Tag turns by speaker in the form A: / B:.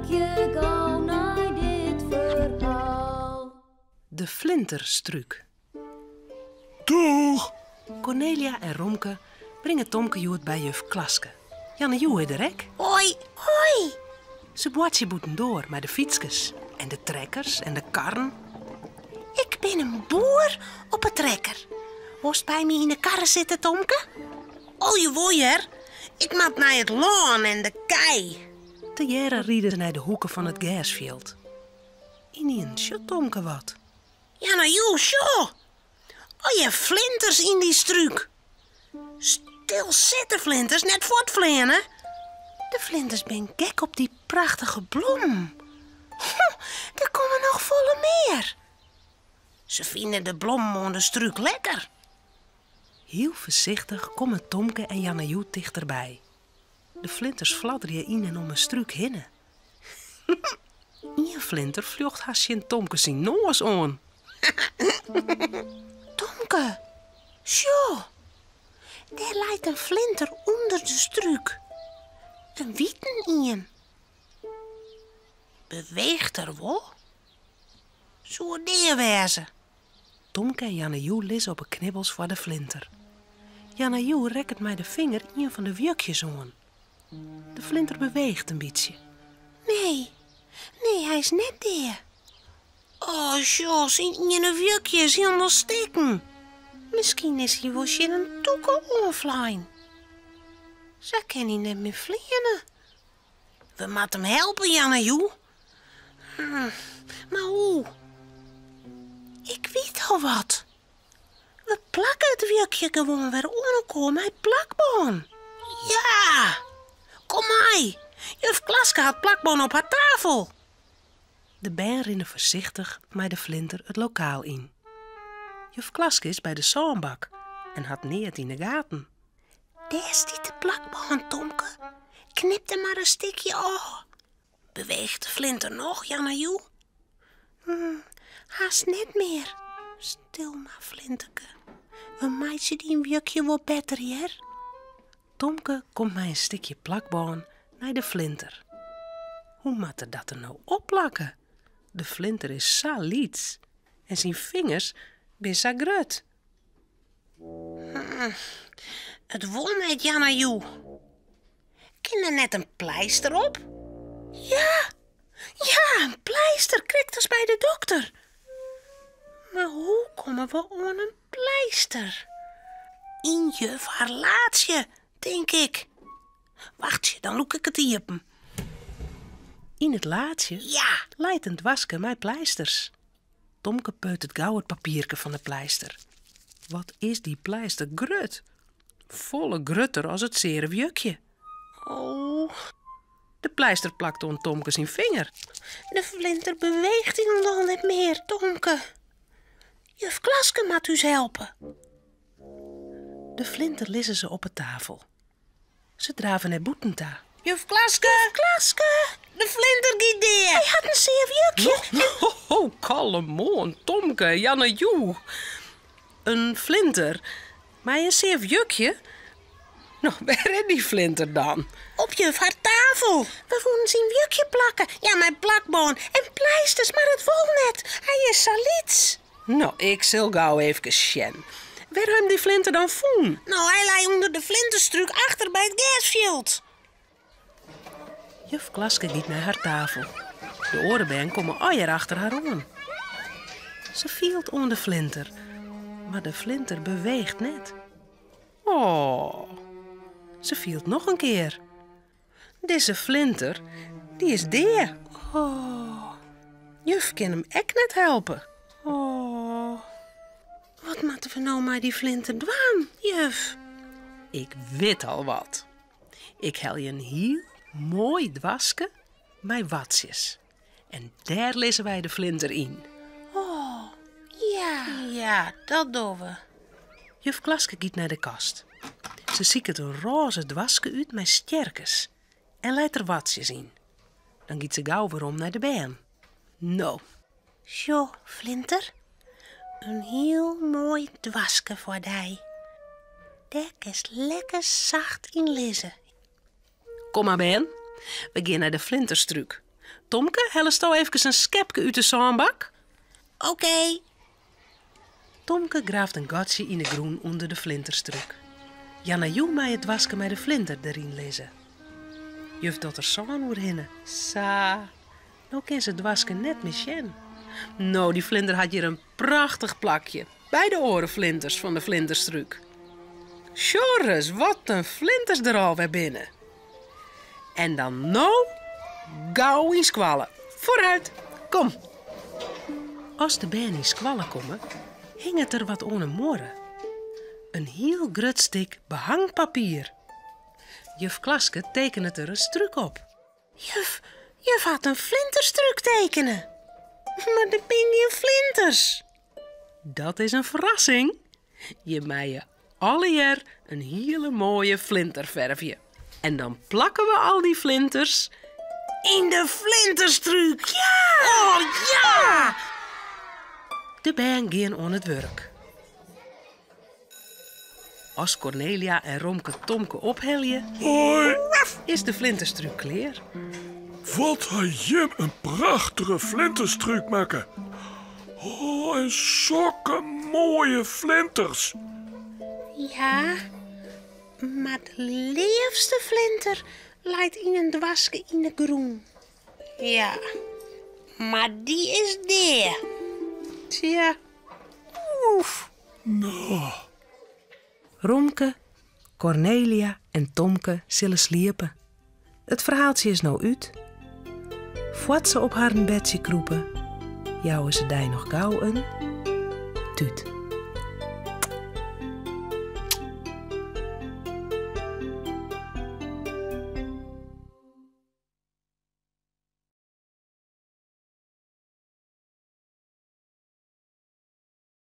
A: je gauw naar dit verhaal.
B: De vlinterstruik.
C: Doeg!
B: Cornelia en Romke brengen Tomke Joet bij juf Klaske. Janne Joe de rek.
D: Hoi, hoi.
B: Ze boatje boeten door met de fietskes en de trekkers en de karren.
D: Ik ben een boer op een trekker. Worst bij me in de karren zitten, Tomke? Oh, je woeier. Ik moet naar het loon en de kei.
B: De jaren rieden ze naar de hoeken van het gasveld. Inien shot Tomke wat.
D: Ja, nou joh, zo. Oh, je flinters in die struik. Stil zitten flinters, net voortvleenen. De flinters ben gek op die prachtige bloem. Er komen nog volle meer. Ze vinden de bloem onder de struik lekker.
B: Heel voorzichtig komen Tomke en Janne Joet dichterbij. De flinters fladderen in en om een struik hinnen. Een flinter vlucht haast in Tomke zijn noos aan.
D: Tomke, zo. Daar lijkt een flinter onder de struik. Een wieten in hem. Beweegt er wel? Zo wezen.
B: Tomke en Janne Joe lissen op een knibbels voor de flinter. Janne Joe rekt met de vinger een van de wjukjes aan. De flinter beweegt een beetje.
D: Nee, hij is net daar. Oh, zo, zien je een wjukjes helemaal steken. Misschien is hij wel in een toeken offline. Ze kan hij net meer vliegen. We moeten hem helpen, Janne Joe. Maar hoe? Ik weet al wat. We plakken het wiekje gewoon weer onderkomen met plakboon. Ja! Kom maar. Juf Klaske had plakboon op haar tafel.
B: De bijen rennen voorzichtig met de flinter het lokaal in. Juf Klaske is bij de zoombak en had Neert in de gaten.
D: Daar stiet de plakboon, Tomke. Knip er maar een stukje af. Beweegt de flinter nog, Janne Joe? Haast net meer. Stil maar, flinterke. We meidje die een wiekje wel beter, hier.
B: Tomke komt met een stukje plakboon naar de flinter. Hoe moet er dat er nou opplakken? De flinter is saliets en zijn vingers zijn zo grut.
D: Het wol met Janne Joe. Ken er net een pleister op? Ja, een pleister krijgt dus bij de dokter. Maar hoe komen we aan een pleister? In juf haar laatsje, denk ik. Wacht, dan loek ik het iepen.
B: In het laadje
D: Ja,
B: leidt een wasken met pleisters. Tomke peut het gauw het papierke van de pleister. Wat is die pleister grut? Volle grutter als het zere wjukje.
D: oh,
B: De pleister plakt aan Tomke zijn vinger.
D: de flinter beweegt in dan niet meer, Tomke. Juf Klaske moet u helpen.
B: De flinter lissen ze op de tafel. Ze draven naar Boetenta.
D: Juf Klaske! De flinter giet daar. Hij had een zeer wjukje.
B: Kallemoon, Tomke, Janne Joe. Een flinter? Maar een zeer jukje? Nou, waar is die flinter dan?
D: Op juf haar tafel. We vonden zijn wjukje plakken. Ja, met plakboon en pleisters, maar het wol net. Hij is saliets.
B: Nou, ik zal gauw even sjen. Waar hem die flinter dan voen?
D: Nou, hij lei onder de flinterstruik achter bij het gasveld.
B: Juf Klaske giet naar haar tafel. De orenben komen alweer achter haar aan. Ze vielt onder de flinter, maar de flinter beweegt net. Oh, ze vielt nog een keer. Deze flinter, die is deer. Oh, juf kan hem echt net helpen. Oh,
D: Wat moeten we nou met die flinter doen, juf?
B: ik weet al wat. Ik hel je een heel mooi dwaske met watsjes. En daar lezen wij de flinter in.
D: Oh, ja, dat doen we.
B: Juf Klaske giet naar de kast. Ze ziet een roze dwaske uit met sterkes en leidt er watsjes in. Dan giet ze gauw weer om naar de baan. Nou,
D: Zo, flinter. Een heel mooi dwaske voor die. Daar is lekker zacht in lezen.
B: kom maar Ben. We gaan naar de flinterstruik. Tomke, hellest jou even een skepke uit de zandbak?
D: Oké.
B: Tomke graaft een gatje in de groen onder de flinterstruk. Janna Joe mij het wasken met de flinter erin lezen. Juf dotter zaan oer hinnen. Sa. Nou kan ze het wasken net meer sjen. Nou, die vlinder had hier een prachtig plakje. Bij de orenflinters van de flinterstruk. Sjorres, wat een flinters er alweer binnen. En dan nou, gauw in squallen. Vooruit, kom. Als de bern in squallen komen, hing het er wat onder morren. Een heel grut stuk behangpapier. Juf Klaske tekende er een struk op.
D: Juf had een flinterstruk tekenen. Maar er ben geen flinters.
B: Dat is een verrassing. Je mij alle jaar een hele mooie flinterverfje. En dan plakken we al die flinters
D: In de flinterstruk, ja! Oh, ja!
B: De band gaan aan het werk. Als Cornelia en Romke Tomke opheljen,
C: Hoi,
B: is de flinterstruk klaar.
C: wat ga je een prachtige flinterstruk maken. Oh, en zulke mooie flinters.
D: Ja, maar de liefste flinter lijkt in een dwaske in de groen. Ja, maar die is daar.
B: Tja,
D: Oef.
C: Nou,
B: Romke, Cornelia en Tomke zullen sliepen. Het verhaaltje is nou uit. Voordat ze op haar bedje kroepen, jouwen ze daar nog gauw een tuut.